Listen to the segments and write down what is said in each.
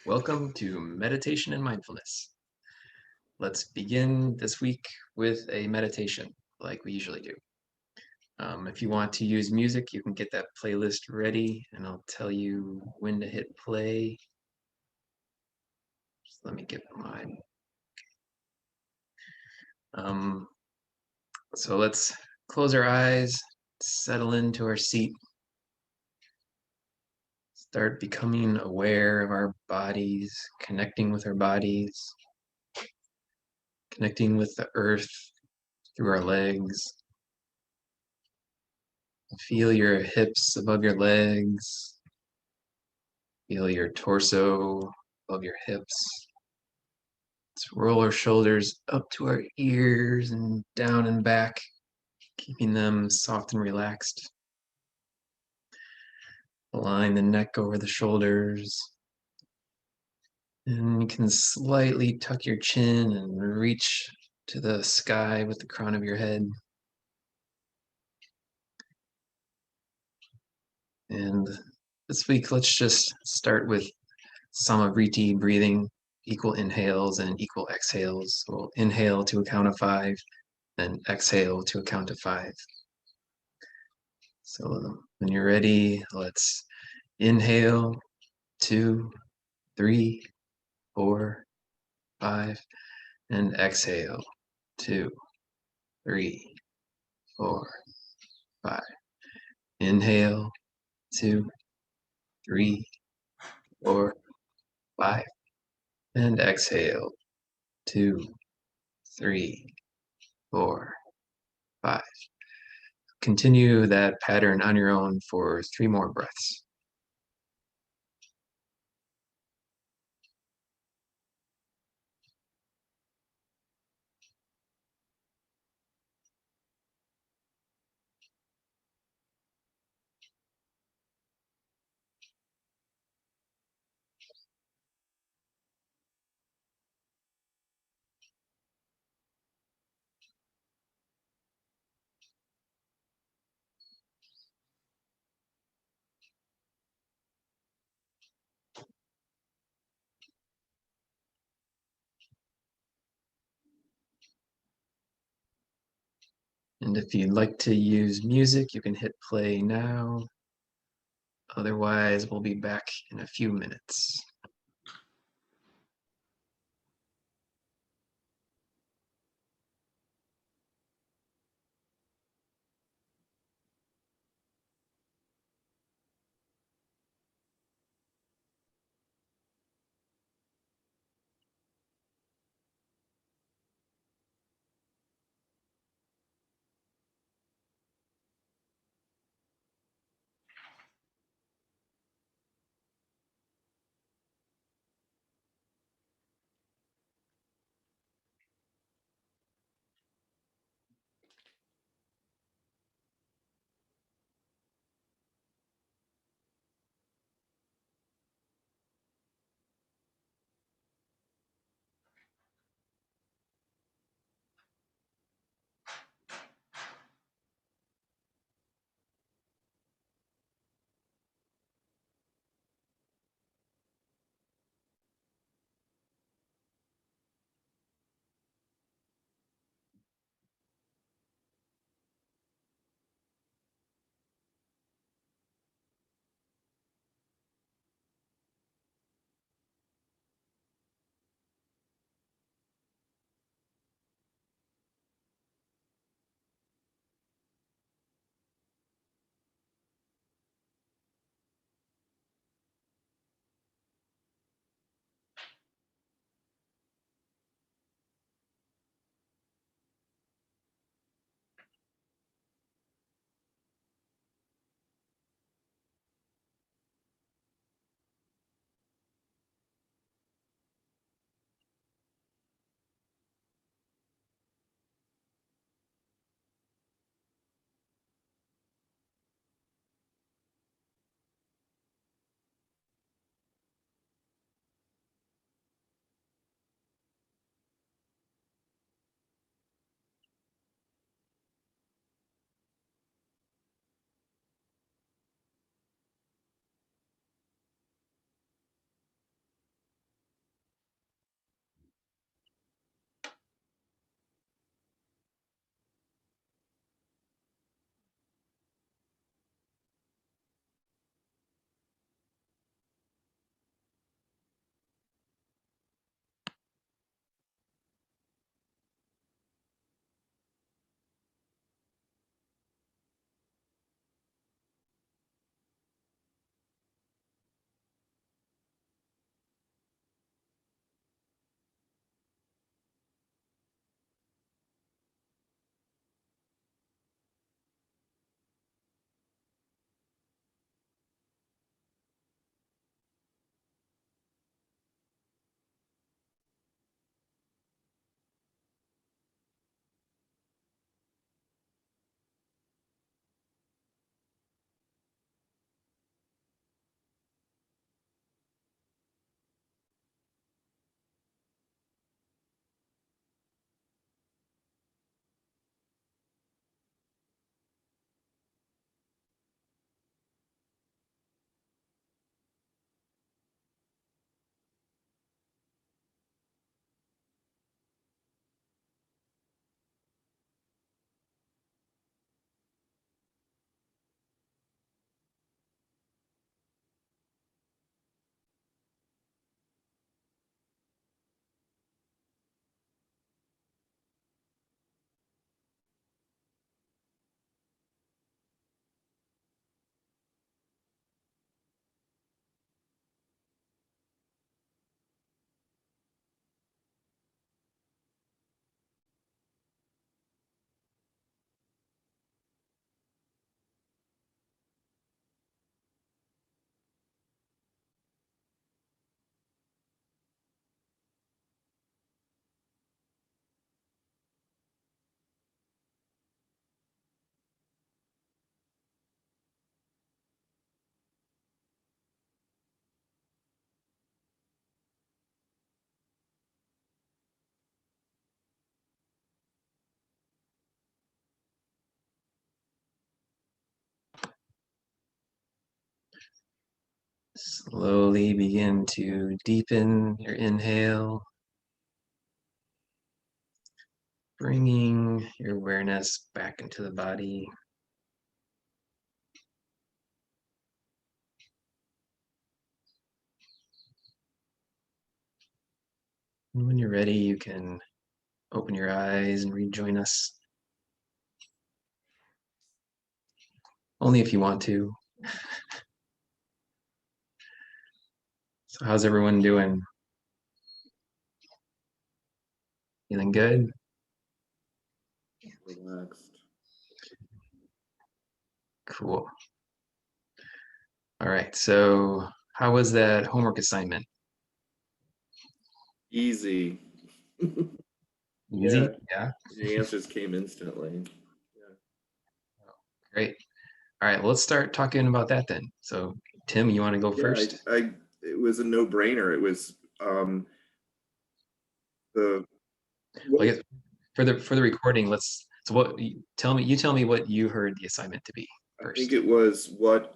Welcome to Meditation and Mindfulness. Let's begin this week with a meditation like we usually do. If you want to use music, you can get that playlist ready and I'll tell you when to hit play. Just let me get mine. Um, so let's close our eyes, settle into our seat, start becoming aware of our bodies, connecting with our bodies, connecting with the earth through our legs. Feel your hips above your legs. Feel your torso above your hips. Let's roll our shoulders up to our ears and down and back, keeping them soft and relaxed. Align the neck over the shoulders. And you can slightly tuck your chin and reach to the sky with the crown of your head. And this week, let's just start with Samavriti breathing, equal inhales and equal exhales. We'll inhale to a count of 5, then exhale to a count of 5. So when you're ready, let's inhale, 2, 3, 4, 5, and exhale, 2, 3, 4, 5. Inhale, 2, 3, 4, 5, and exhale, 2, 3, 4, 5. Continue that pattern on your own for 3 more breaths. And if you'd like to use music, you can hit play now. Otherwise, we'll be back in a few minutes. Slowly begin to deepen your inhale, bringing your awareness back into the body. And when you're ready, you can open your eyes and rejoin us. Only if you want to. So how's everyone doing? Feeling good? Relaxed. Cool. All right, so how was that homework assignment? Easy. Easy? Yeah, Yeah, the answers came instantly. Yeah. great. All right, well, let's start talking about that then. So Tim, you want to go Yeah, first? it was a no-brainer. It was the Well, what I guess for the recording, let's, so what, tell me what you heard the assignment to be I think first. it was what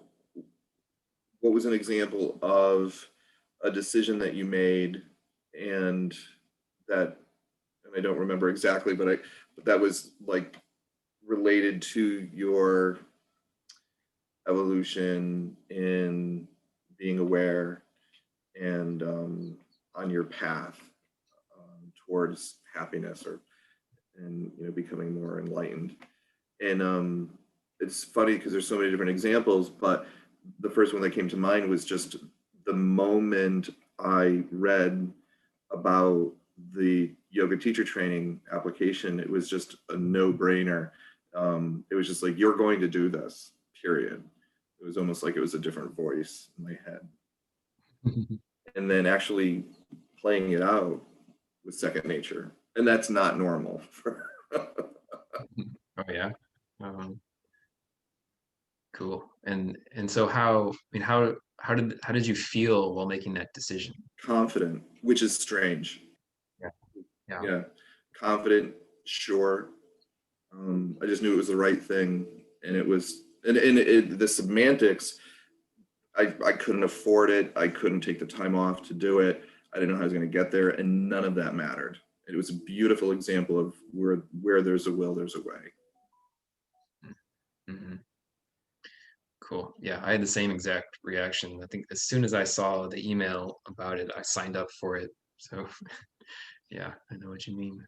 was an example of a decision that you made and that and I don't remember exactly, but that was like related to your evolution in being aware and on your path towards happiness or and becoming more enlightened. And it's funny because there's so many different examples, but the first one that came to mind was just the moment I read about the yoga teacher training application. It was just a no-brainer. It was just like, you're going to do this, period. It was almost like it was a different voice in my head. And then actually playing it out was second nature. And that's not normal. Oh yeah. Um, cool. And so how did you feel while making that decision? Confident, which is strange. Yeah. Yeah. Yeah, confident, sure. I just knew it was the right thing, and it was, the semantics. I couldn't afford it. I couldn't take the time off to do it. I didn't know how I was going to get there, and none of that mattered. It was a beautiful example of where there's a will, there's a way. Hmm. Cool. Yeah, I had the same exact reaction. I think as soon as I saw the email about it, I signed up for it. So yeah, I know what you mean.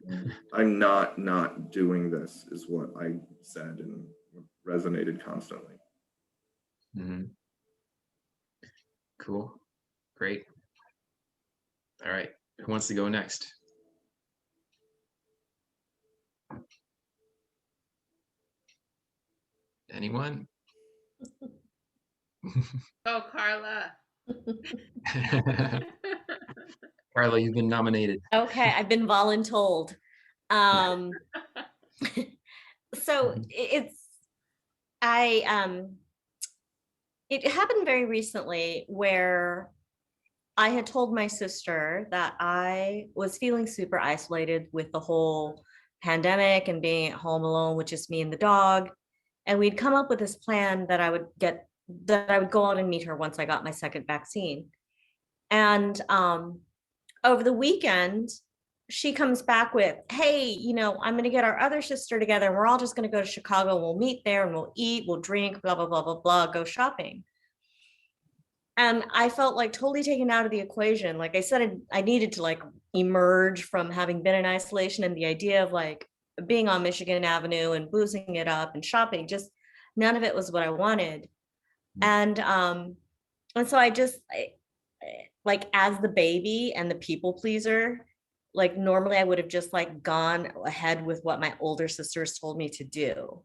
I'm not doing this is what I said and resonated constantly. Hmm. Cool. Great. All right. Who wants to go next? Anyone? Oh, Carla. Carla, you've been nominated. Okay, I've been voluntold. Um, so I it happened very recently where I had told my sister that I was feeling super isolated with the whole pandemic and being at home alone with just me and the dog. And we'd come up with this plan that I would go out and meet her once I got my second vaccine. And over the weekend, she comes back with, hey, I'm going to get our other sister together. And we're all just going to go to Chicago. We'll meet there and we'll eat, we'll drink, blah, blah, blah, blah, blah, go shopping. And I felt like totally taken out of the equation. Like I said, I needed to like emerge from having been in isolation, and the idea of like being on Michigan Avenue and boozing it up and shopping, just none of it was what I wanted. And so like as the baby and the people pleaser, like normally I would have just like gone ahead with what my older sisters told me to do.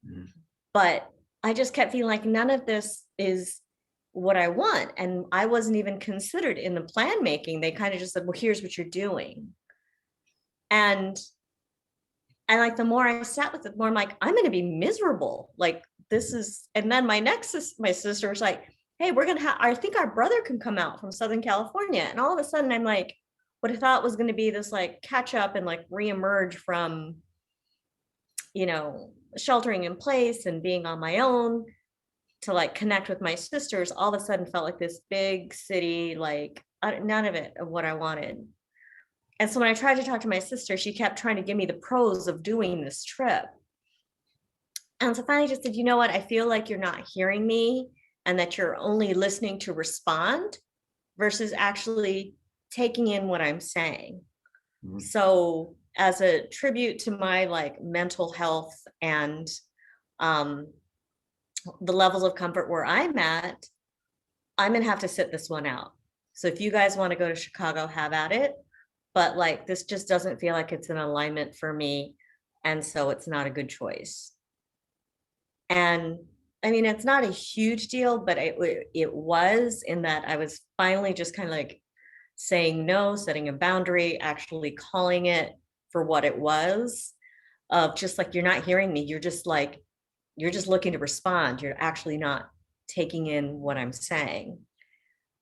Mhm. But I just kept feeling like none of this is what I want. And I wasn't even considered in the plan making. They kind of just said, well, here's what you're doing. And like the more I sat with it, the more I'm like, I'm going to be miserable. Like this is, and then my sister was like, hey, we're going to have, I think our brother can come out from Southern California. And all of a sudden I'm like, what I thought was going to be this like catch up and like reemerge from, sheltering in place and being on my own to like connect with my sisters, all of a sudden felt like this big city, like none of it of what I wanted. And so when I tried to talk to my sister, she kept trying to give me the pros of doing this trip. And so finally just said, you know what, I feel like you're not hearing me and that you're only listening to respond versus actually taking in what I'm saying. Mhm. So as a tribute to my like mental health and the levels of comfort where I'm at, I'm gonna have to sit this one out. So if you guys want to go to Chicago, have at it. But like this just doesn't feel like it's in alignment for me. And so it's not a good choice. And I mean, it's not a huge deal, but it was in that I was finally just kind of like saying no, setting a boundary, actually calling it for what it was, of just like, you're not hearing me. You're just like, you're just looking to respond. You're actually not taking in what I'm saying.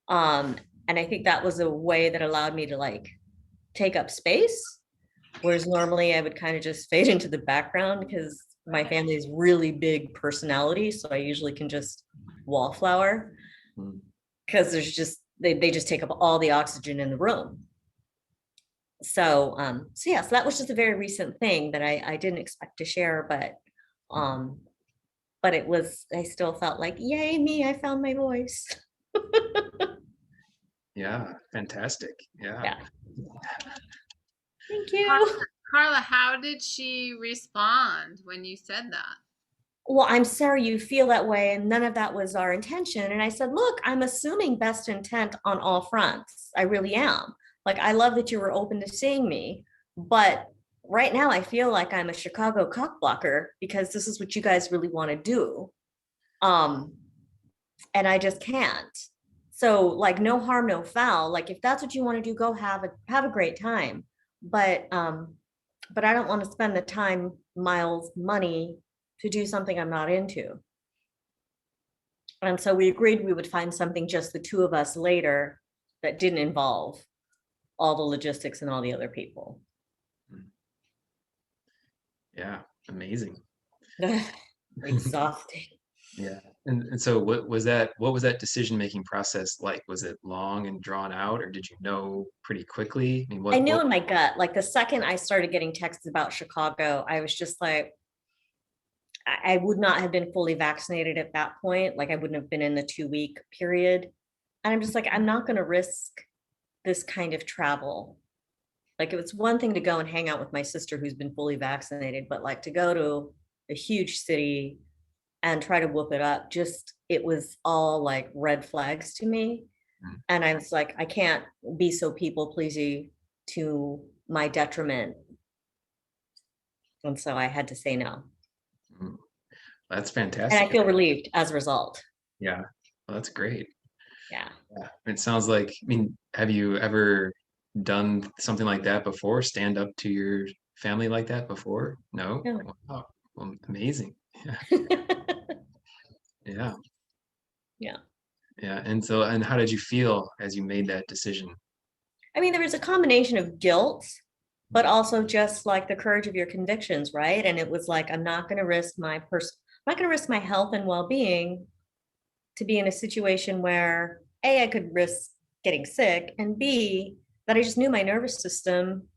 And I think that was a way that allowed me to like take up space. Whereas normally I would kind of just fade into the background because my family is really big personality. So I usually can just wallflower Mm. because there's just, they just take up all the oxygen in the room. So, so yeah, so that was just a very recent thing that I didn't expect to share, but it was, I still felt like, yay, me, I found my voice. Yeah, fantastic. Yeah. Yeah. Thank you. Carla, how did she respond when you said that? Well, I'm sorry you feel that way, and none of that was our intention. And I said, look, I'm assuming best intent on all fronts. I really am. Like, I love that you were open to seeing me, but right now I feel like I'm a Chicago cock blocker because this is what you guys really want to do. And I just can't. So like no harm, no foul. Like if that's what you want to do, go have a great time. But I don't want to spend the time, miles, money to do something I'm not into. And so we agreed we would find something just the two of us later that didn't involve all the logistics and all the other people. Yeah, amazing. Exhausting. Yeah. And so what was that decision-making process like? Was it long and drawn out, or did you know pretty quickly? I mean, I knew in my gut, like the second I started getting texts about Chicago, I was just like, I would not have been fully vaccinated at that point. Like I wouldn't have been in the 2-week period. And I'm just like, I'm not going to risk this kind of travel. Like it's one thing to go and hang out with my sister who's been fully vaccinated, but like to go to a huge city and try to whoop it up, just, it was all like red flags to me. Mm. And I was like, I can't be so people pleasing to my detriment. And so I had to say no. Mm. That's And fantastic. I feel relieved as a result. Yeah, well, that's great. Yeah. Yeah. It sounds like, I mean, have you ever done something like that before? Stand up to your family like that before? No? No. Wow. Well, amazing. Yeah. Yeah. Yeah. Yeah. And so, and how did you feel as you made that decision? I mean, there was a combination of guilt, but also just like the courage of your convictions, right? And it was like, I'm not going to risk I'm not going to risk my health and well-being to be in a situation where A, I could risk getting sick, and B, that I just knew my nervous system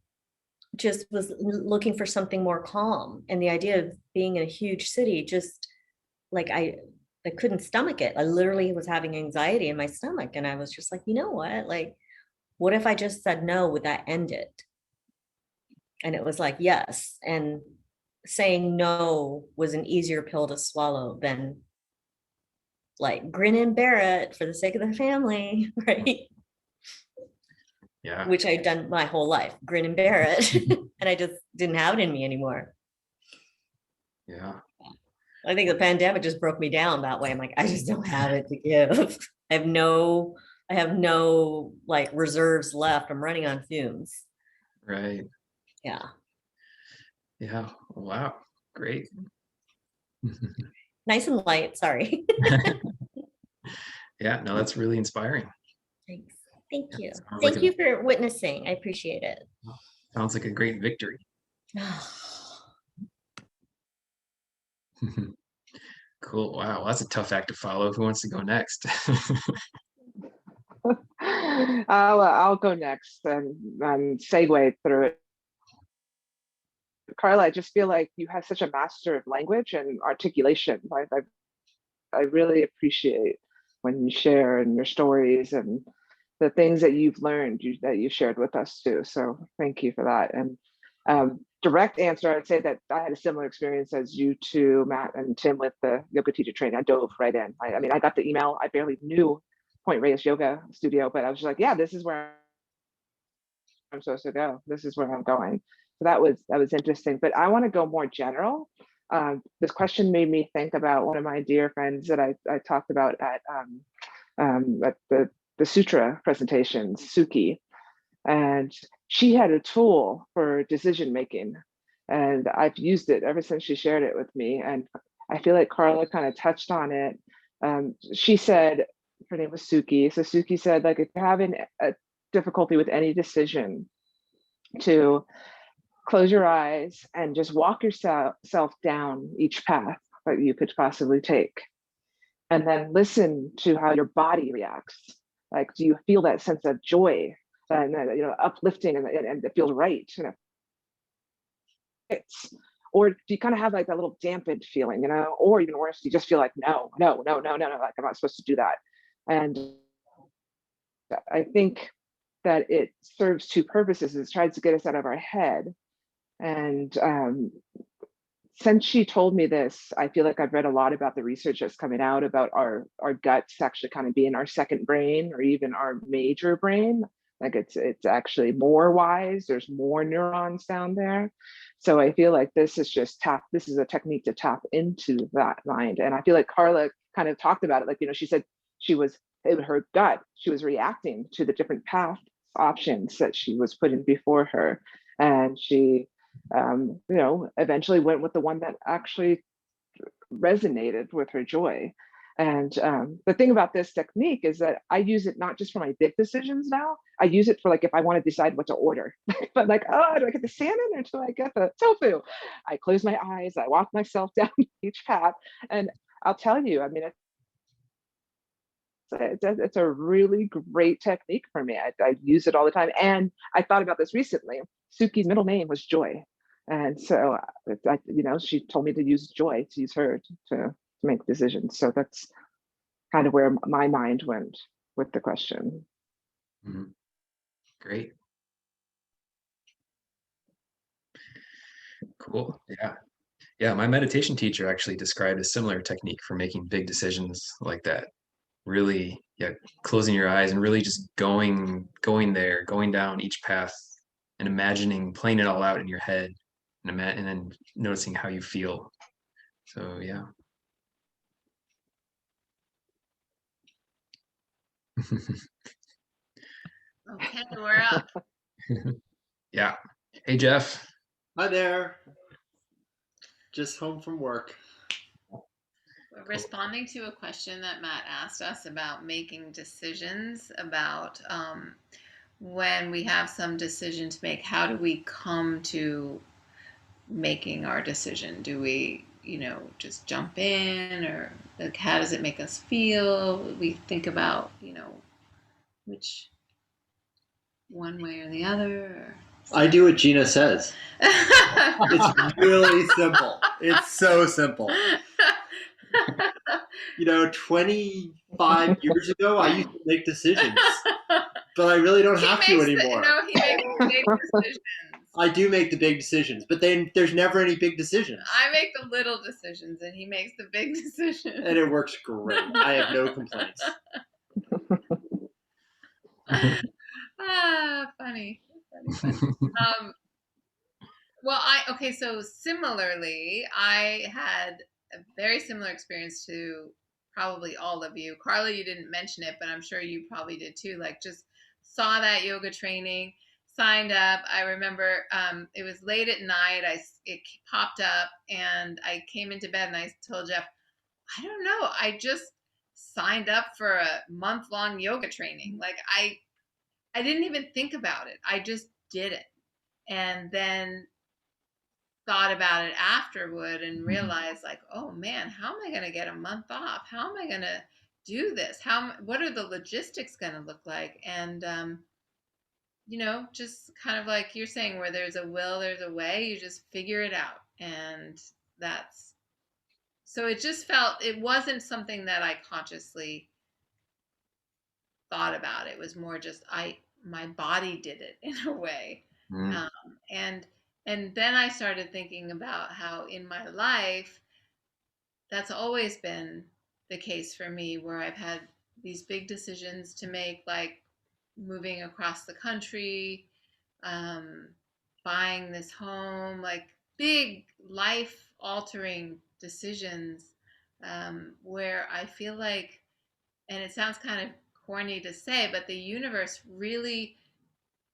just was looking for something more calm. And the idea of being in a huge city, just like I couldn't stomach it. I literally was having anxiety in my stomach. And I was just like, you know what? Like, what if I just said no? Would that end it? And it was like, yes. And saying no was an easier pill to swallow than like grin and bear it for the sake of the family, right? Yeah. Which I'd done my whole life, grin and bear it. And I just didn't have it in me anymore. Yeah. I think the pandemic just broke me down that way. I'm like, I just don't have it to give. I have no like reserves left. I'm running on fumes. Right. Yeah. Yeah. Wow. Great. Nice and light. Sorry. Yeah. No, that's really inspiring. Thanks. Thank you. Sounds Thank like you for witnessing. I appreciate it. Sounds like a great victory. Cool. Wow, that's a tough act to follow. Who wants to go next? I'll go next and segue through it. Carla, I just feel like you have such a master of language and articulation. I really appreciate when you share and your stories and the things that you've learned that you shared with us too. So thank you for that. And direct answer, I'd say that I had a similar experience as you two, Matt and Tim, with the yoga teacher training. I dove right in. I mean, I got the email. I barely knew Point Reyes Yoga Studio, but I was just like, yeah, this is where I'm supposed to go. This is where I'm going. So that was interesting. But I want to go more general. This question made me think about one of my dear friends that I talked about at the sutra presentations, Suki, and she had a tool for decision making, and I've used it ever since she shared it with me. And I feel like Carla kind of touched on it. She said her name was Suki. So Suki said, like, if you're having a difficulty with any decision, to close your eyes and just walk yourself down each path that you could possibly take, and then listen to how your body reacts. Like, do you feel that sense of joy and uplifting, and it feels right, it's, or do you kind of have like that little dampened feeling, or even worse, you just feel like no, no, no, no, no, no, like I'm not supposed to do that. And I think that it serves two purposes. It tries to get us out of our head. And since she told me this, I feel like I've read a lot about the research that's coming out about our guts actually kind of being our second brain, or even our major brain. Like it's actually more wise. There's more neurons down there. So I feel like this is a technique to tap into that mind. And I feel like Carla kind of talked about it. Like, she said she was in her gut, she was reacting to the different path options that she was putting before her. And she eventually went with the one that actually resonated with her joy. And the thing about this technique is that I use it not just for my big decisions now. I use it for, like, if I want to decide what to order. But like, oh, do I get the salmon or do I get the tofu? I close my eyes, I walk myself down each path, and I'll tell you, I mean, it's a really great technique for me. I use it all the time. And I thought about this recently. Suki's middle name was Joy. And so, she told me to use Joy, to use her to make decisions. So that's kind of where my mind went with the question. Mhm. Great. Cool. Yeah, my meditation teacher actually described a similar technique for making big decisions like that. Really, yeah, closing your eyes and really just going there, going down each path and imagining, playing it all out in your head, and then noticing how you feel. So yeah. Okay, we're up. Yeah. Hey, Jeff. Hi there. Just home from work. We're responding to a question that Matt asked us about making decisions, about when we have some decision to make, how do we come to making our decision? Do we, just jump in, or like, how does it make us feel? We think about, which one way or the other. Or I do what Gina says. It's really simple. It's so simple. 25 years ago, I used to make decisions, but I really don't have to anymore. He makes big decisions. I do make the big decisions, but then there's never any big decisions. I make the little decisions, and he makes the big decisions. And it works great. I have no complaints. Funny. Well, so similarly, I had a very similar experience to probably all of you. Carla, you didn't mention it, but I'm sure you probably did too. Like, just saw that yoga training, signed up. I remember it was late at night. It popped up, and I came into bed, and I told Jeff, I don't know, I just signed up for a month-long yoga training. Like, I didn't even think about it. I just did it. And then thought about it afterward and realized like, oh man, how am I going to get a month off? How am I going to do this? What are the logistics going to look like? And just kind of like you're saying, where there's a will, there's a way. You just figure it out, and that's so. It just felt it wasn't something that I consciously thought about. It was more just my body did it in a way. Mm. um, and and then I started thinking about how in my life that's always been the case for me, where I've had these big decisions to make, like moving across the country, um, buying this home, like big life altering decisions, where I feel like, and it sounds kind of corny to say, but the universe really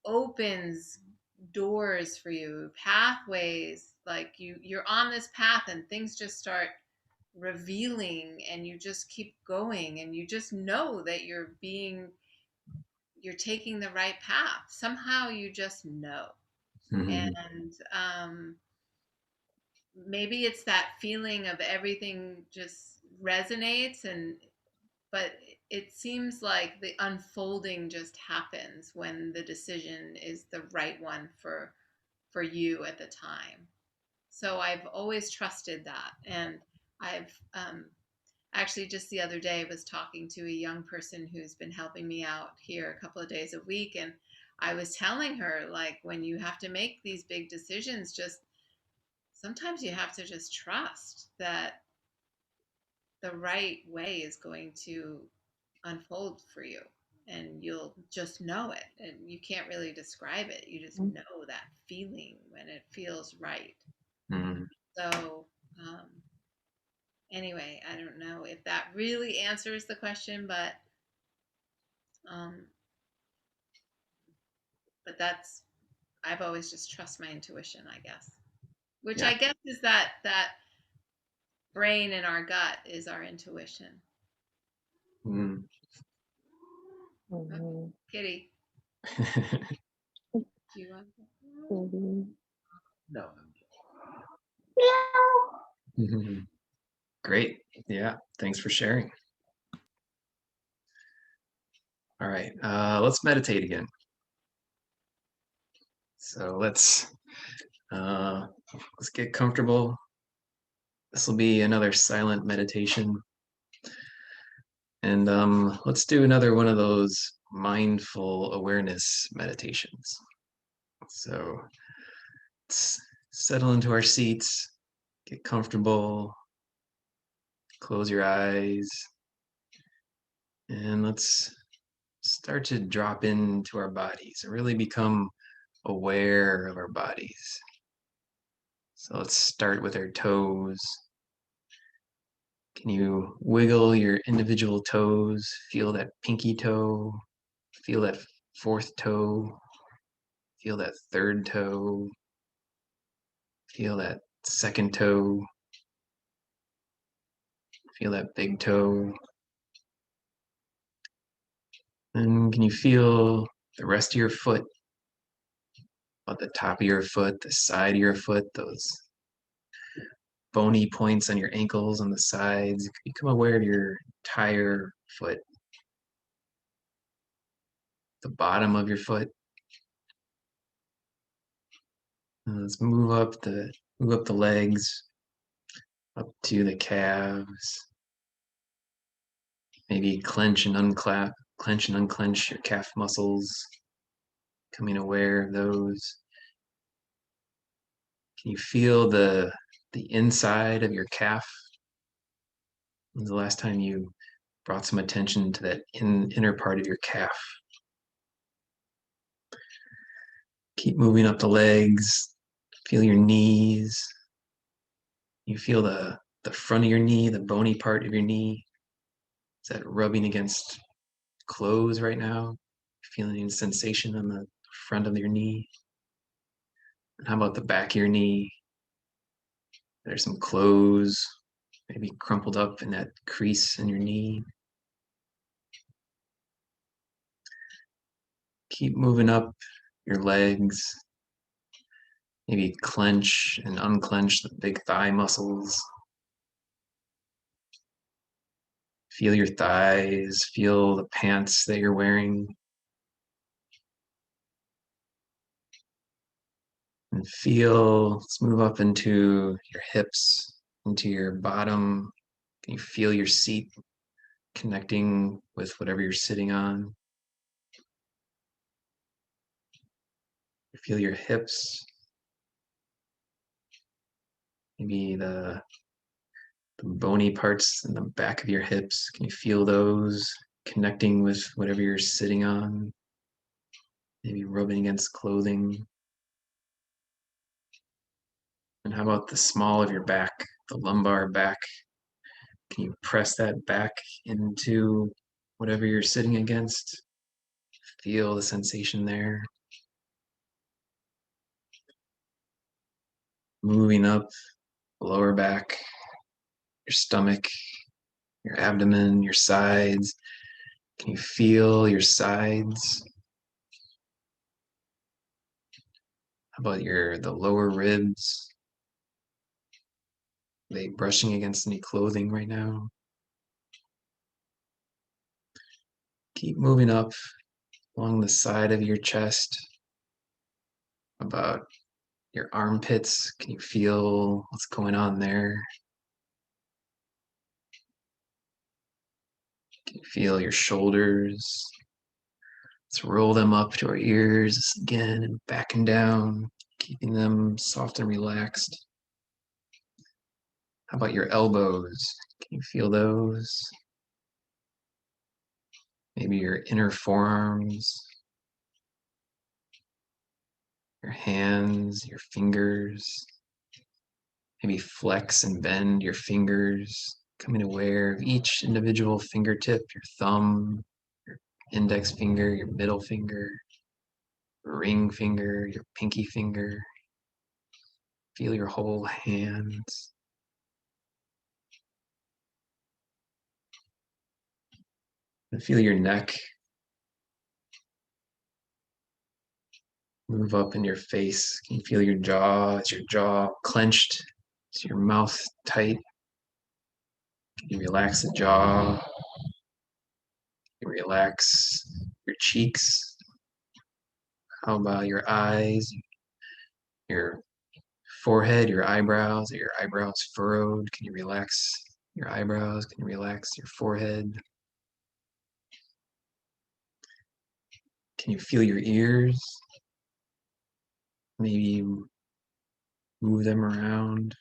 opens doors for you, pathways. Like you're on this path and things just start revealing, and you just keep going, and you just know that you're taking the right path. Somehow you just know. Mhm. And maybe it's that feeling of everything just resonates, but it seems like the unfolding just happens when the decision is the right one for you at the time. So I've always trusted that. And I've actually just the other day was talking to a young person who's been helping me out here a couple of days a week, and I was telling her, like, when you have to make these big decisions, just sometimes you have to just trust that the right way is going to unfold for you, and you'll just know it, and you can't really describe it. You just Mhm. know that feeling when it feels right. Mm. So anyway, I don't know if that really answers the question, um, but that's I've always just trust my intuition, I guess. Which Yeah. I guess is that brain in our gut is our intuition. Mm. Oh, Mhm. Kitty, do you want? Mhm. No. Mhm. Great. Yeah. Thanks for sharing. All right. Let's meditate again. So let's get comfortable. This will be another silent meditation. And let's do another one of those mindful awareness meditations. So let's settle into our seats, get comfortable, close your eyes, and let's start to drop into our bodies and really become aware of our bodies. So let's start with our toes. Can you wiggle your individual toes? Feel that pinky toe, feel that fourth toe, feel that third toe, feel that second toe, feel that big toe. And can you feel the rest of your foot, about the top of your foot, the side of your foot, those bony points on your ankles on the sides? Become aware of your entire foot, the bottom of your foot. And let's move up the legs, up to the calves. Maybe clench and unclench your calf muscles, becoming aware of those. Can you feel the inside of your calf? When's the last time you brought some attention to that inner part of your calf? Keep moving up the legs. Feel your knees. You feel the front of your knee, the bony part of your knee. Is that rubbing against clothes right now? Feeling any sensation on the front of your knee? And how about the back of your knee? There's some clothes, maybe crumpled up in that crease in your knee. Keep moving up your legs. Maybe clench and unclench the big thigh muscles. Feel your thighs, feel the pants that you're wearing. And feel, let's move up into your hips, into your bottom. Can you feel your seat connecting with whatever you're sitting on? Feel your hips, maybe the bony parts in the back of your hips. Can you feel those connecting with whatever you're sitting on? Maybe rubbing against clothing. And how about the small of your back, the lumbar back? Can you press that back into whatever you're sitting against? Feel the sensation there. Moving up, lower back, your stomach, your abdomen, your sides. Can you feel your sides? How about the lower ribs? Are they brushing against any clothing right now? Keep moving up along the side of your chest. About your armpits. Can you feel what's going on there? Can you feel your shoulders? Let's roll them up to our ears again and back and down, keeping them soft and relaxed. How about your elbows? Can you feel those? Maybe your inner forearms, your hands, your fingers. Maybe flex and bend your fingers, becoming aware of each individual fingertip, your thumb, your index finger, your middle finger, ring finger, your pinky finger. Feel your whole hands. And feel your neck move up in your face. Can you feel your jaw? Is your jaw clenched? Is your mouth tight? Can you relax the jaw? Can you relax your cheeks? How about your eyes, your forehead, your eyebrows? Are your eyebrows furrowed? Can you relax your eyebrows? Can you relax your forehead? Can you feel your ears? Maybe move them around.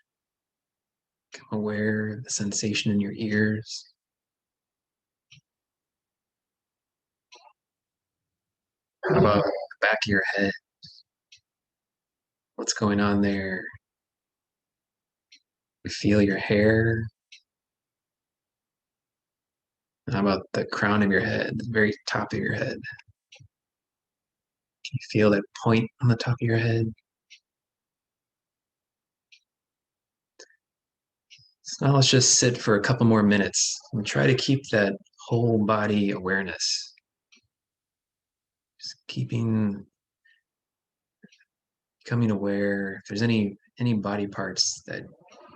Become aware of the sensation in your ears. How about the back of your head? What's going on there? You feel your hair. How about the crown of your head, the very top of your head? Can you feel that point on the top of your head? So now let's just sit for a couple more minutes and try to keep that whole body awareness. Just becoming aware. If there's any body parts that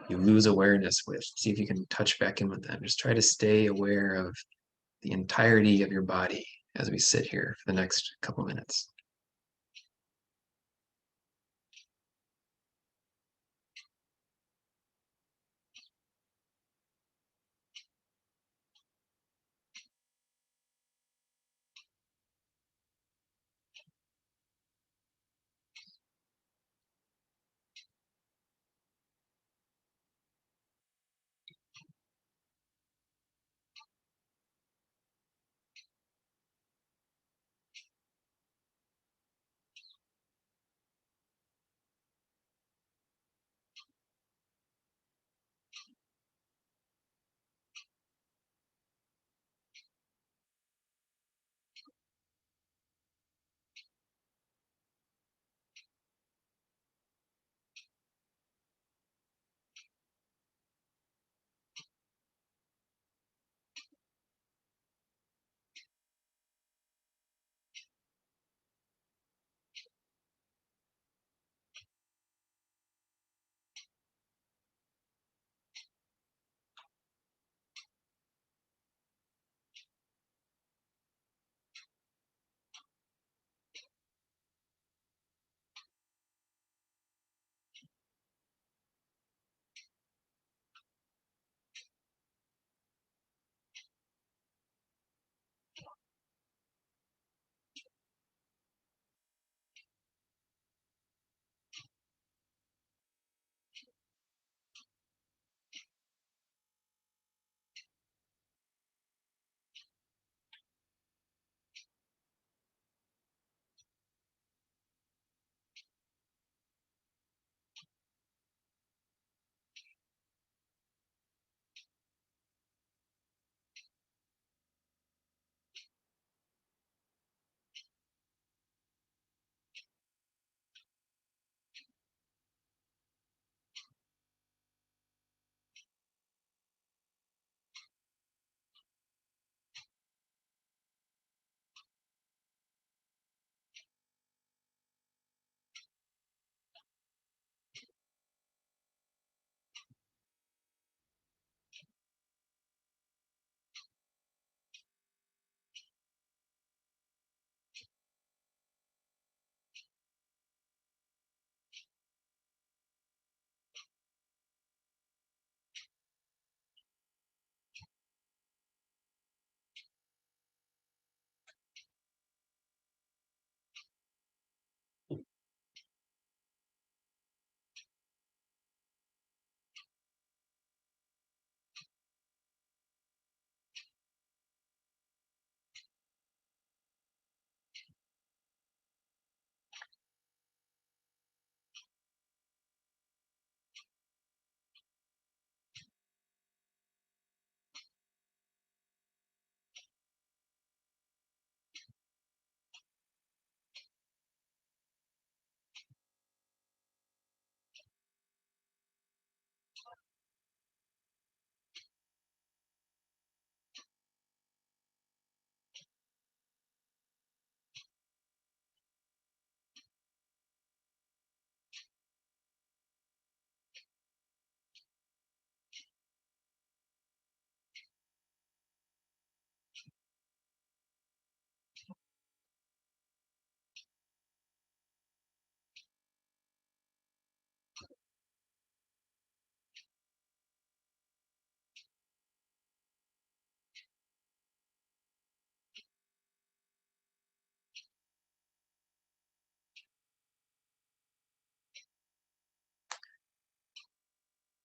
you lose awareness with, see if you can touch back in with them. Just try to stay aware of the entirety of your body as we sit here for the next couple minutes.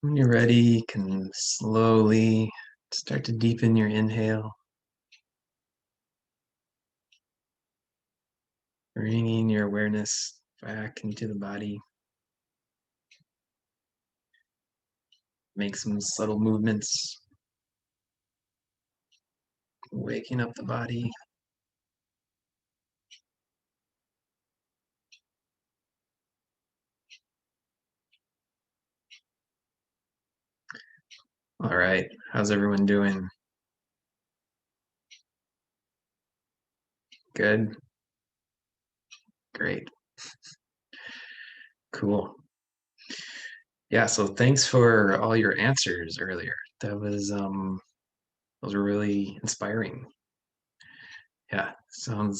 When you're ready, you can slowly start to deepen your inhale, bringing your awareness back into the body. Make some subtle movements, waking up the body. All right, how's everyone doing? Good? Great. Cool. Yeah, so thanks for all your answers earlier. Those were really inspiring. Yeah, so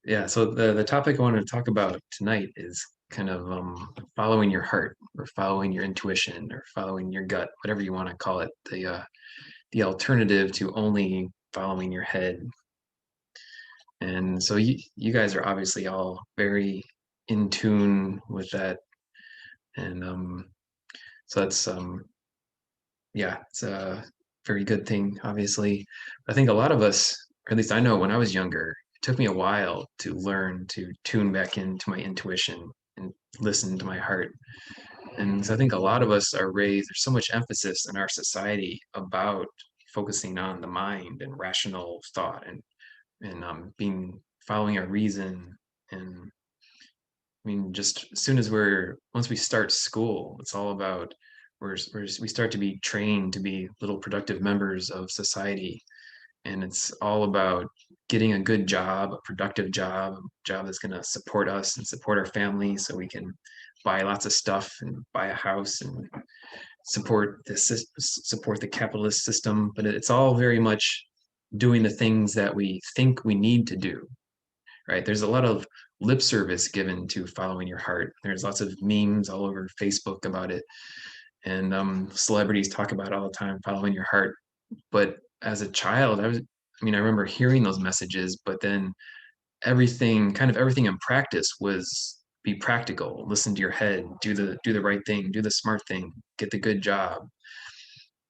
the topic I wanted to talk about tonight is kind of following your heart or following your intuition or following your gut, whatever you want to call it, the alternative to only following your head. And so you guys are obviously all very in tune with that. And so that's yeah, it's a very good thing, obviously. I think a lot of us, or at least I know when I was younger, it took me a while to learn to tune back into my intuition and listen to my heart. And so I think a lot of us are raised, there's so much emphasis in our society about focusing on the mind and rational thought and being following our reason. And I mean, just as soon as once we start school, it's all about we start to be trained to be little productive members of society. And it's all about getting a good job, a productive job, a job that's going to support us and support our family so we can buy lots of stuff and buy a house and support the capitalist system. But it's all very much doing the things that we think we need to do, right? There's a lot of lip service given to following your heart. There's lots of memes all over Facebook about it. And celebrities talk about it all the time, following your heart. But as a child, I mean, I remember hearing those messages, but then everything in practice was be practical, listen to your head, do the right thing, do the smart thing, get the good job.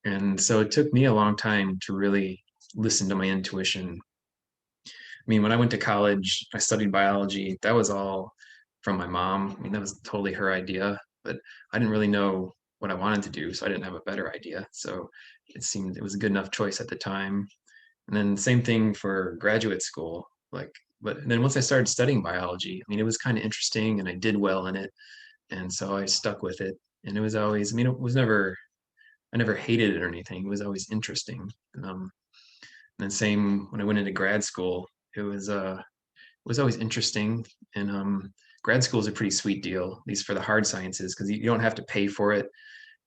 And so it took me a long time to really listen to my intuition. I mean, when I went to college, I studied biology. That was all from my mom. I mean, that was totally her idea, but I didn't really know what I wanted to do, so I didn't have a better idea. So it seemed it was a good enough choice at the time. And then same thing for graduate school. But then once I started studying biology, I mean, it was kind of interesting and I did well in it. And so I stuck with it. And it was always, I mean, I never hated it or anything. It was always interesting. And then same when I went into grad school, it was always interesting. And grad school is a pretty sweet deal, at least for the hard sciences, because you don't have to pay for it,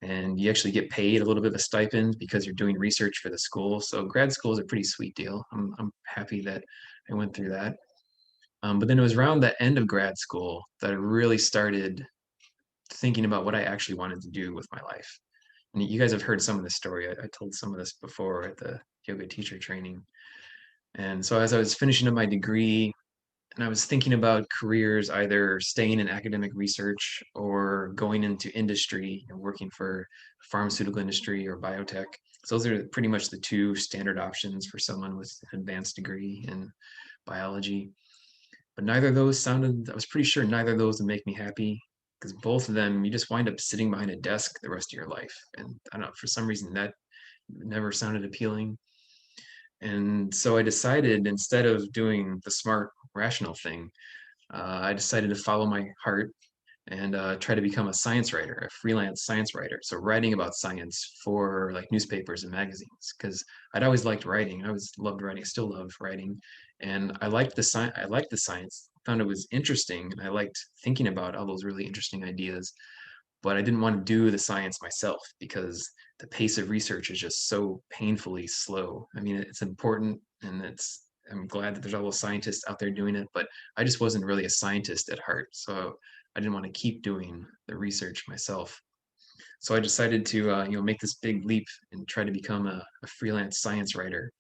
and you actually get paid a little bit of a stipend because you're doing research for the school. So grad school is a pretty sweet deal. I'm happy that I went through that. But then it was around the end of grad school that I really started thinking about what I actually wanted to do with my life. And you guys have heard some of this story. I told some of this before at the yoga teacher training. And so as I was finishing up my degree and I was thinking about careers, either staying in academic research or going into industry and working for pharmaceutical industry or biotech. So those are pretty much the two standard options for someone with an advanced degree in biology. But neither of those I was pretty sure neither of those would make me happy because both of them, you just wind up sitting behind a desk the rest of your life. And I don't know, for some reason that never sounded appealing. And so I decided instead of doing the smart, rational thing, I decided to follow my heart and try to become a science writer, a freelance science writer. So writing about science for like newspapers and magazines, because I'd always liked writing. I always loved writing, still love writing. And I liked the science. I liked the science, found it was interesting. And I liked thinking about all those really interesting ideas, but I didn't want to do the science myself because the pace of research is just so painfully slow. I mean, it's important and I'm glad that there's all those scientists out there doing it, but I just wasn't really a scientist at heart. So I didn't want to keep doing the research myself. So I decided to, make this big leap and try to become a freelance science writer.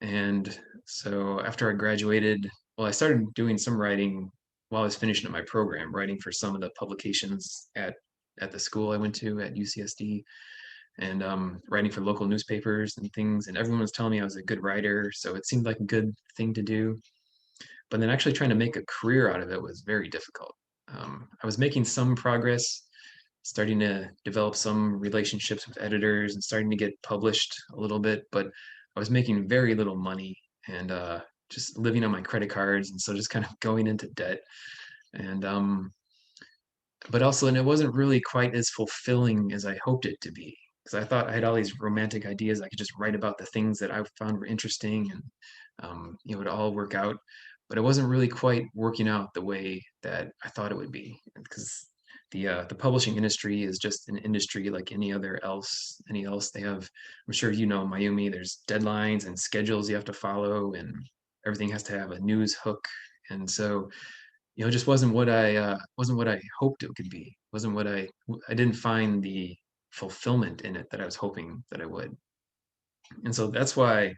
And so after I graduated, well, I started doing some writing while I was finishing up my program, writing for some of the publications at at the school I went to at UCSD, and writing for local newspapers and things. And everyone was telling me I was a good writer, so it seemed like a good thing to do. But then actually trying to make a career out of it was very difficult. I was making some progress, starting to develop some relationships with editors and starting to get published a little bit, but I was making very little money and just living on my credit cards, and so just kind of going into debt. And but also, and it wasn't really quite as fulfilling as I hoped it to be, because I thought I had all these romantic ideas. I could just write about the things that I found were interesting, and it would all work out. But it wasn't really quite working out the way that I thought it would be, because the publishing industry is just an industry like any else. They have, I'm sure you know, Mayumi. There's deadlines and schedules you have to follow, and everything has to have a news hook. And so it just wasn't what I hoped it could be. Wasn't what I didn't find the fulfillment in it that I was hoping that I would. And so that's why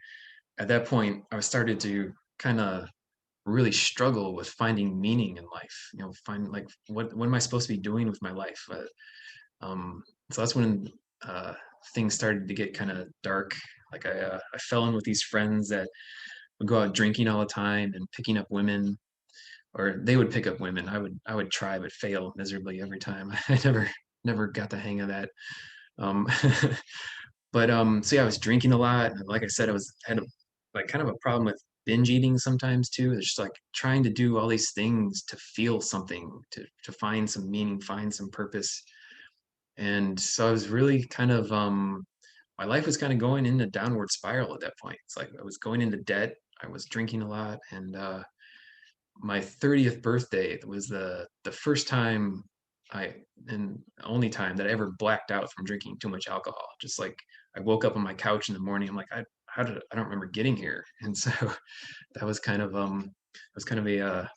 at that point I started to kind of really struggle with finding meaning in life. Find like what am I supposed to be doing with my life? So that's when uh, things started to get kind of dark. Like I fell in with these friends that would go out drinking all the time and picking up women, or they would pick up women. I would try but fail miserably every time. I never got the hang of that. Um, but so yeah, I was drinking a lot. And like I said, had like kind of a problem with binge eating sometimes too. It's just like trying to do all these things to feel something, to find some meaning, find some purpose. And so I was really kind of my life was kind of going in a downward spiral at that point. It's like I was going into debt. I was drinking a lot, and my 30th birthday was the first time I and only time that I ever blacked out from drinking too much alcohol. Just like I woke up on my couch in the morning, I'm like, I don't remember getting here. And so that was kind of a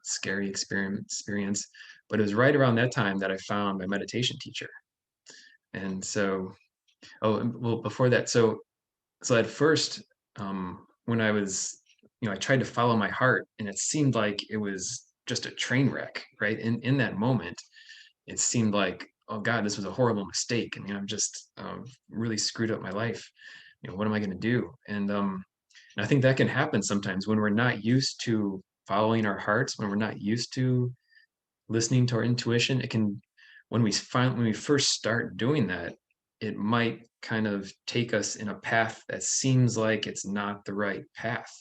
scary experience. But it was right around that time that I found my meditation teacher. And so well, before that, so at first, when I was, I tried to follow my heart, and it seemed like it was just a train wreck, right? In that moment, it seemed like, oh God, this was a horrible mistake, and I've just really screwed up my life. What am I going to do? And I think that can happen sometimes when we're not used to following our hearts, when we're not used to listening to our intuition. It can, when we first start doing that, it might kind of take us in a path that seems like it's not the right path.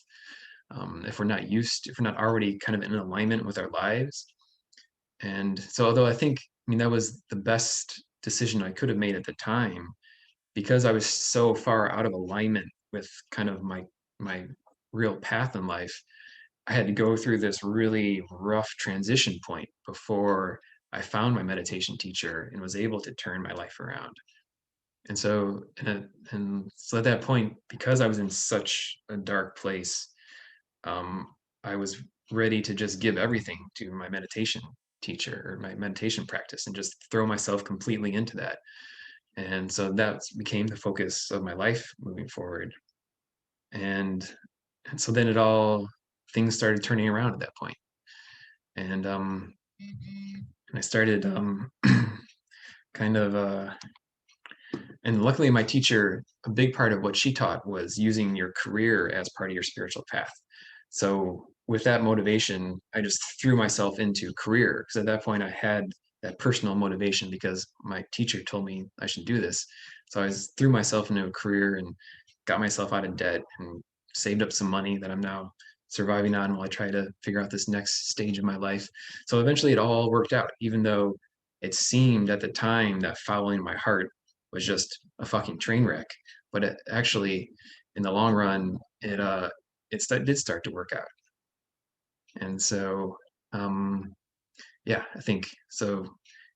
If we're not already kind of in alignment with our lives. And so, although I mean, that was the best decision I could have made at the time, because I was so far out of alignment with kind of my real path in life. I had to go through this really rough transition point before I found my meditation teacher and was able to turn my life around. And so at that point, because I was in such a dark place, I was ready to just give everything to my meditation teacher or my meditation practice and just throw myself completely into that. And so that became the focus of my life moving forward. And and so then things started turning around at that point. And I started kind of and luckily my teacher, a big part of what she taught was using your career as part of your spiritual path. So with that motivation, I just threw myself into career, because at that point I had that personal motivation because my teacher told me I should do this. So threw myself into a career and got myself out of debt and saved up some money that I'm now surviving on while I try to figure out this next stage of my life. So eventually it all worked out, even though it seemed at the time that following my heart was just a fucking train wreck. But it actually, in the long run, did start to work out. And so, yeah, I think so.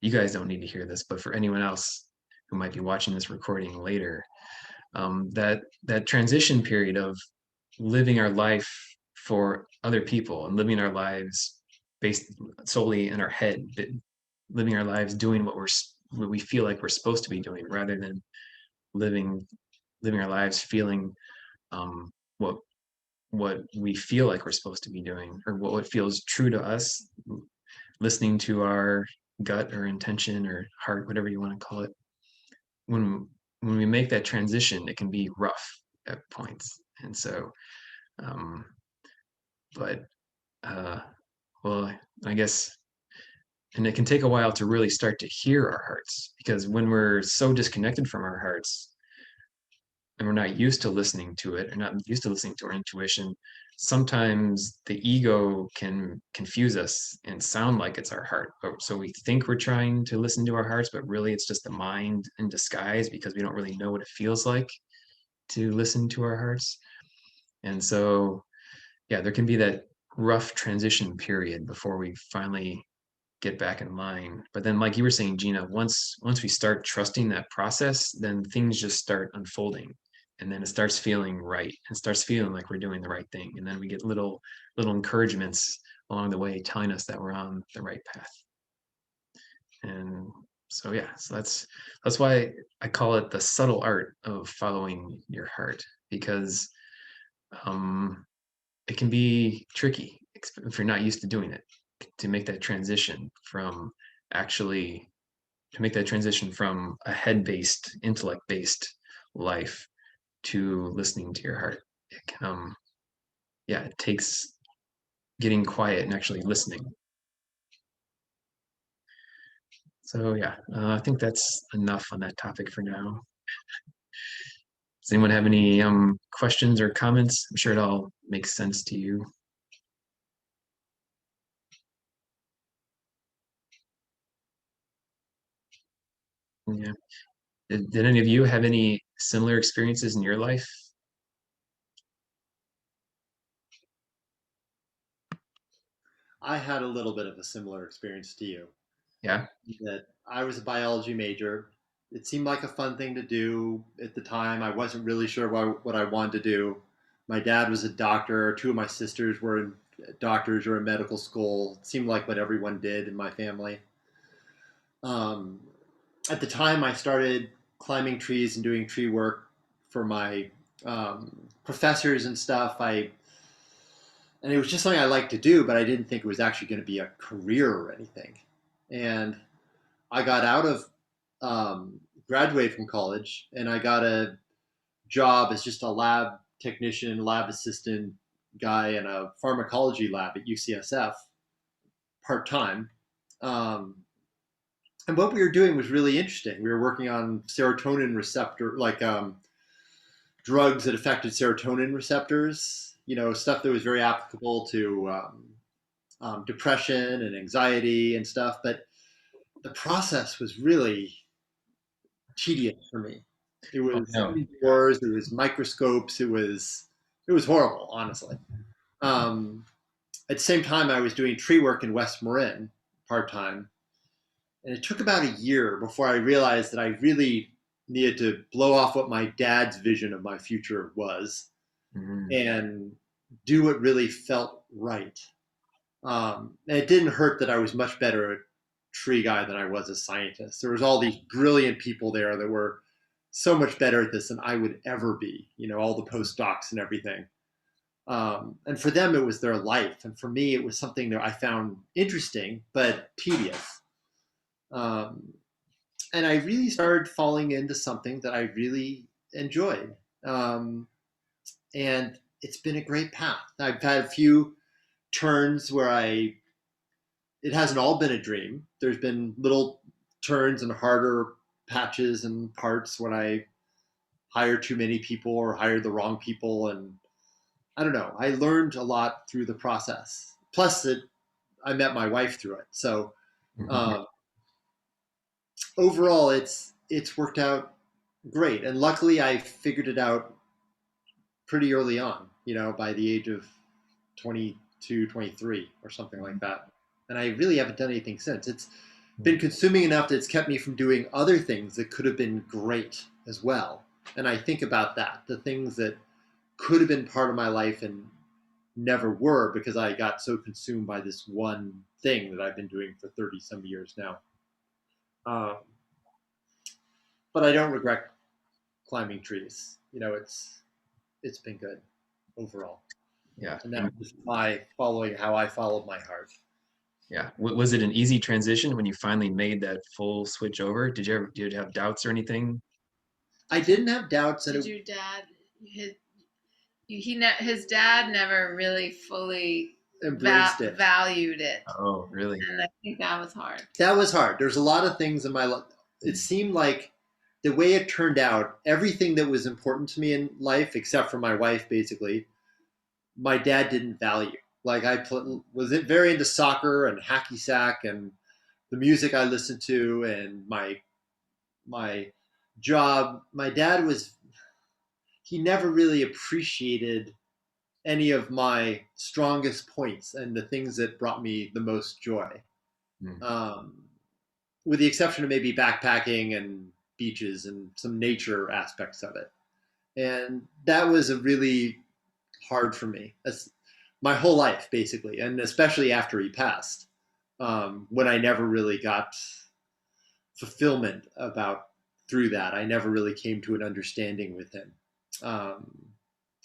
You guys don't need to hear this, but for anyone else who might be watching this recording later, that transition period of living our life for other people and living our lives based solely in our head, living our lives doing what we feel like we're supposed to be doing, rather than living our lives feeling um, what we feel like we're supposed to be doing, or what feels true to us, listening to our gut or intention or heart, whatever you want to call it, when we make that transition, it can be rough at points. And so, um, but well, I guess, and it can take a while to really start to hear our hearts, because when we're so disconnected from our hearts and we're not used to listening to it, or not used to listening to our intuition, sometimes the ego can confuse us and sound like it's our heart. So we think we're trying to listen to our hearts, but really it's just the mind in disguise, because we don't really know what it feels like to listen to our hearts. And so, yeah, there can be that rough transition period before we finally get back in line. But then, like you were saying, Gina, once we start trusting that process, then things just start unfolding, and then it starts feeling right, and starts feeling like we're doing the right thing, and then we get little encouragements along the way telling us that we're on the right path. And so, yeah, so that's why I call it the subtle art of following your heart, because it can be tricky if you're not used to doing it, to make that transition from actually to make that transition from a head-based, intellect-based life to listening to your heart. It can, yeah, it takes getting quiet and actually listening. So yeah, I think that's enough on that topic for now. Does anyone have any questions or comments? I'm sure it all makes sense to you. Yeah. Did any of you have any similar experiences in your life? I had a little bit of a similar experience to you. Yeah. That I was a biology major. It seemed like a fun thing to do at the time. I wasn't really sure what I wanted to do. My dad was a doctor. Two of my sisters were doctors or in medical school. It seemed like what everyone did in my family. Um, at the time, I started climbing trees and doing tree work for my professors and stuff. And it was just something I liked to do, but I didn't think it was actually going to be a career or anything. And I got out of graduated from college, and I got a job as just a lab technician, lab assistant guy in a pharmacology lab at UCSF part time. Um, and what we were doing was really interesting. We were working on serotonin receptor, like drugs that affected serotonin receptors. You know, stuff that was very applicable to depression and anxiety and stuff. But the process was really tedious for me. It Oh, was no. indoors. It was microscopes. It was horrible, honestly. Um, at the same time, I was doing tree work in West Marin part time, and it took about a year before I realized that I really needed to blow off what my dad's vision of my future was Mhm. and do what really felt right. And it didn't hurt that I was much better a tree guy than I was a scientist. There was all these brilliant people there that were so much better at this than I would ever be. You know, all the postdocs and everything. And for them, it was their life, and for me, it was something that I found interesting but tedious. Um, and I really started falling into something that I really enjoyed. Um, and it's been a great path. I've had a few turns where it hasn't all been a dream. There's been little turns and harder patches and parts when I hired too many people or hired the wrong people. And I don't know, I learned a lot through the process. Plus, I met my wife through it. So Mhm. um, overall, it's worked out great. And luckily, I figured it out pretty early on, you know, by the age of 22, 23 or something like that. And I really haven't done anything since. It's been consuming enough that it's kept me from doing other things that could have been great as well. And I think about that, the things that could have been part of my life and never were because I got so consumed by this one thing that I've been doing for 30 some years now. Um, but I don't regret climbing trees. You know, it's been good overall. Yeah. And that was my following how I followed my heart. Yeah. Was it an easy transition when you finally made that full switch over? Did you have doubts or anything? I didn't have doubts that Did it your dad his dad never really fully embraced it. valued it, Oh, really? and I think that was hard. That was hard. There's a lot of things in my life. It seemed like the way it turned out, everything that was important to me in life, except for my wife, basically, my dad didn't value. Like was very into soccer and hacky sack and the music I listened to and my job. My dad was he never really appreciated any of my strongest points and the things that brought me the most joy. Mm. With the exception of maybe backpacking and beaches and some nature aspects of it. And that was a really hard for me. That's my whole life, basically, and especially after he passed, when I never really got fulfillment about through that. I never really came to an understanding with him, um,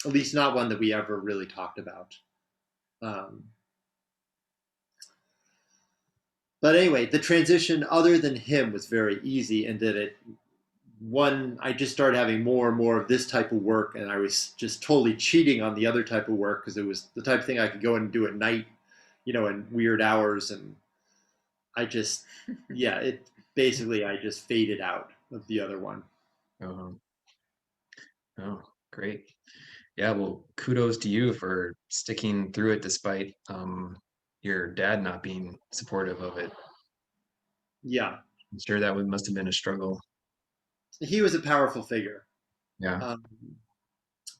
at least not one that we ever really talked about. Um, but anyway, the transition, other than him, was very easy, and that it one I just started having more and more of this type of work, and I was just totally cheating on the other type of work because it was the type of thing I could go and do at night, in weird hours, and I just yeah, it basically I just faded out of the other one. Oh, oh, great. Yeah, well, kudos to you for sticking through it despite your dad not being supportive of it. Yeah, I'm sure that must have been a struggle. he was a powerful figure, Yeah, um,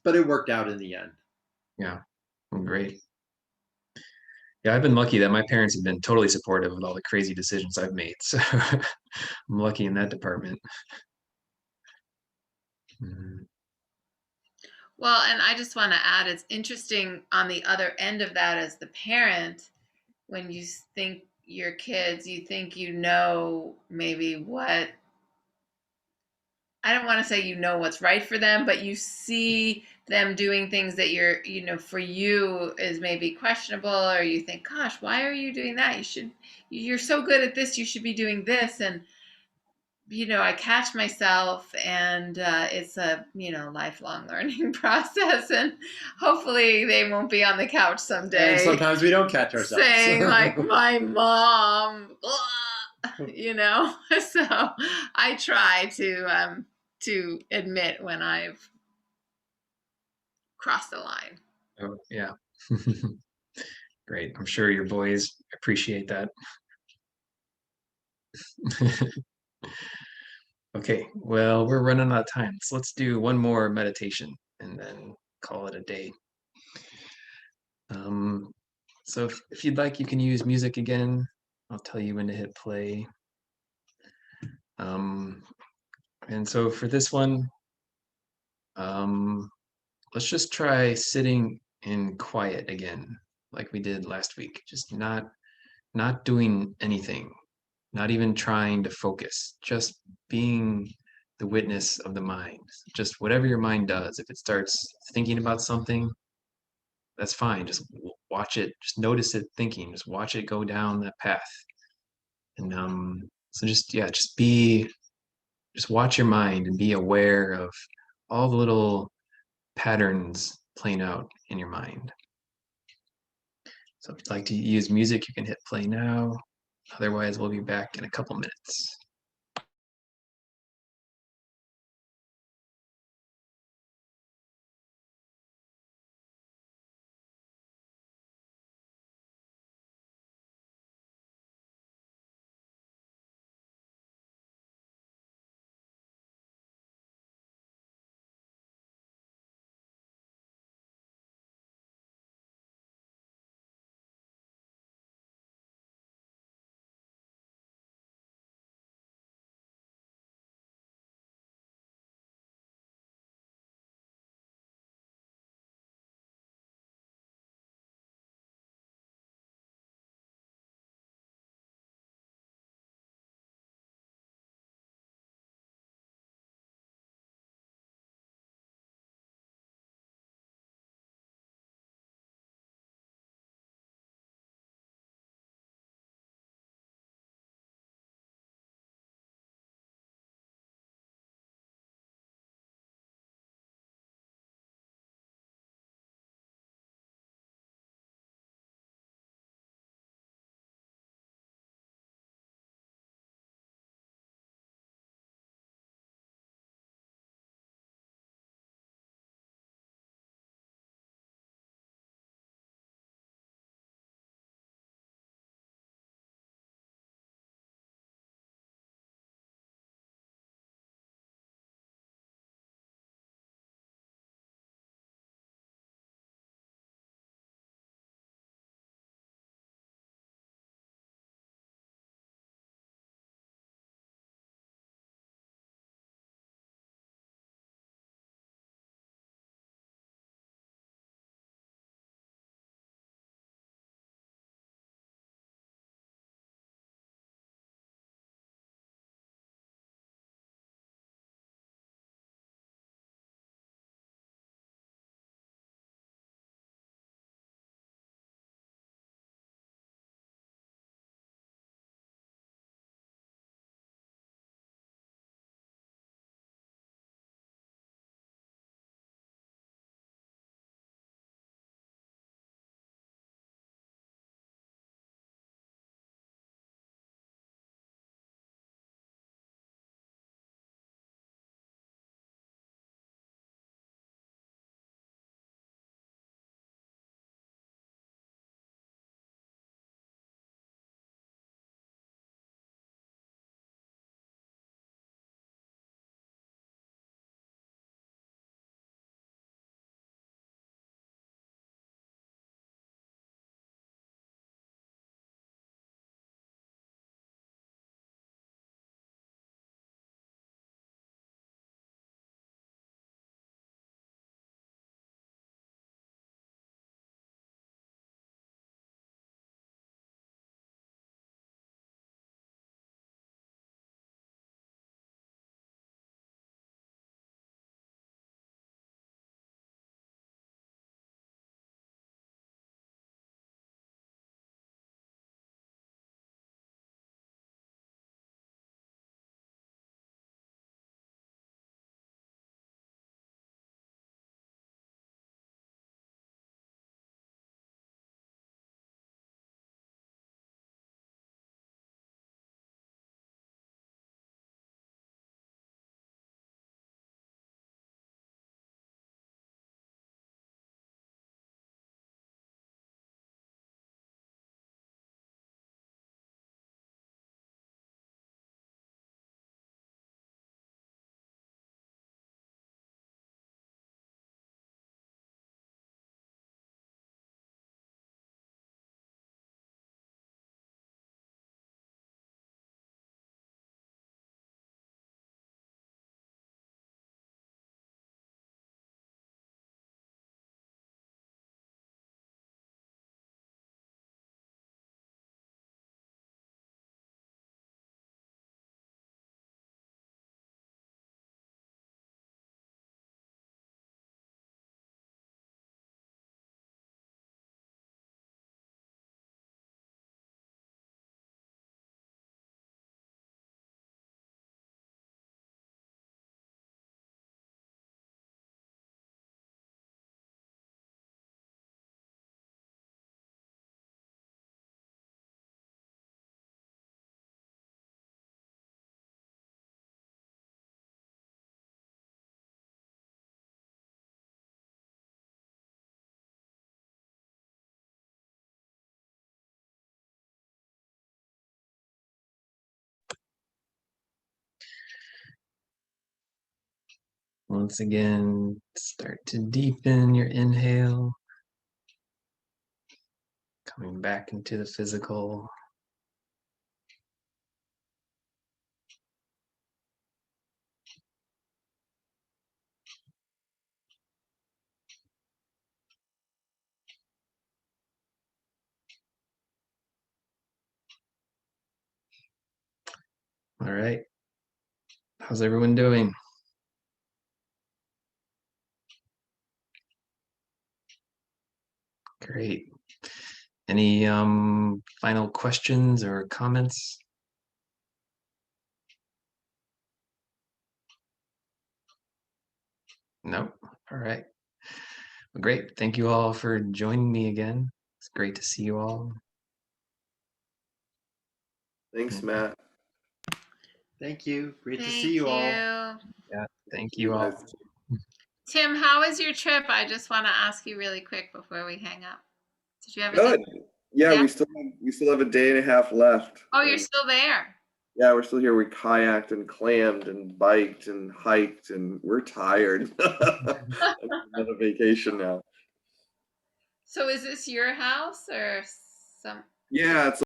but it worked out in the end. yeah, well, great. Yeah, I've been lucky that my parents have been totally supportive of all the crazy decisions I've made. So I'm lucky in that department. Mhm. Well, and I just want to add, it's interesting on the other end of that as the parent, when you think your kids, you think maybe what I don't want to say what's right for them, but you see them doing things that for you is maybe questionable, or you think, gosh, why are you doing that? You're so good at this, you should be doing this. And, I catch myself, and it's a, lifelong learning process. And hopefully they won't be on the couch And someday sometimes we don't catch ourselves. saying, like, my mom, so I try to admit when I've crossed the line. Oh, yeah. Great. I'm sure your boys appreciate that. Okay, well, we're running out of time, so let's do one more meditation and then call it a day. Um, so if you'd like, you can use music again. I'll tell you when to hit play. Um, and so for this one, um, let's just try sitting in quiet again, like we did last week. Just not doing anything, not even trying to focus, just being the witness of the mind. Just whatever your mind does. If it starts thinking about something, that's fine. Just watch it. Just notice it thinking. Just watch it go down that path. And so just yeah, just watch your mind and be aware of all the little patterns playing out in your mind. So if you'd like to use music, you can hit play now. Otherwise, we'll be back in a couple minutes. Once again, start to deepen your inhale, coming back into the physical. All right. How's everyone doing? Great. Any final questions or comments? No? All right. Well, great. Thank you all for joining me again. It's great to see you all. Thanks, Matt. Thank you. Great to Thank see you all. Yeah, thank You you all. guys. Tim, how was your trip? I just want to ask you really quick before we hang up. Did you have a Good. good? Yeah, Yeah? we still have a day and a half left. Oh, you're And still there. yeah, we're still here. We kayaked and clammed and biked and hiked, and we're tired. Another vacation now. So is this your house or some? Yeah, it's